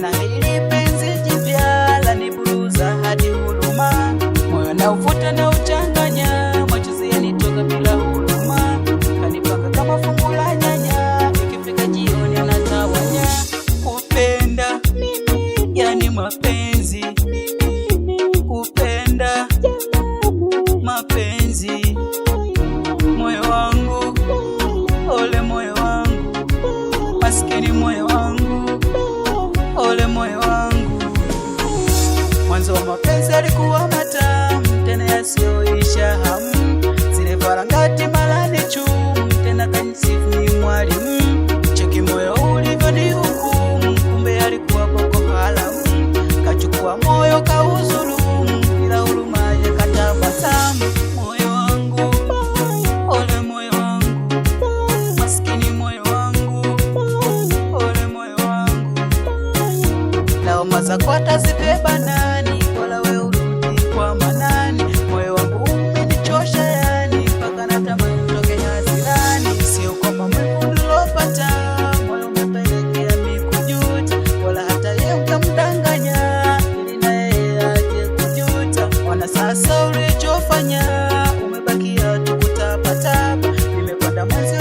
Mana hili penzi jipya laniburuza hadi huruma, moyo na uvuta na uchanganya, machozi yanitoka bila huruma. Kanipanga kama fungu la nyanya, ikifika jioni anatawanya. Kupenda yani mapenzi, kupenda mapenzi. Moyo wangu, ole moyo wangu, maskini moyo wangu, ole moyo wangu. Mwanzo wa mapenzi alikuwa matamu, tena yasioisha hamu. Zile varangati malani chumu, tena kanisifu ni mwalimu. Cheki moyo ulivyo ni hukumu, kumbe alikuwa boko haramu. Kachukua moyo kauzulumu, bila huruma ya katabasamu. Moyo wangu, ole moyo wangu, maskini moyo wangu, ole moyo wangu. Lawama zako atazibeba nani, wala we urudi kwa manani. Moyo wangu umenichosha yani, mpaka natamani utoke hasirani. Sio kwamba mwivu nilopata, moyo umepelekea mikujuta, wala hata yeye ukamdanganya, ili na yeye aje kujuta. Wana sasa ulichofanya, umebakia tu kutapatapa. Nimekwenda mwanzo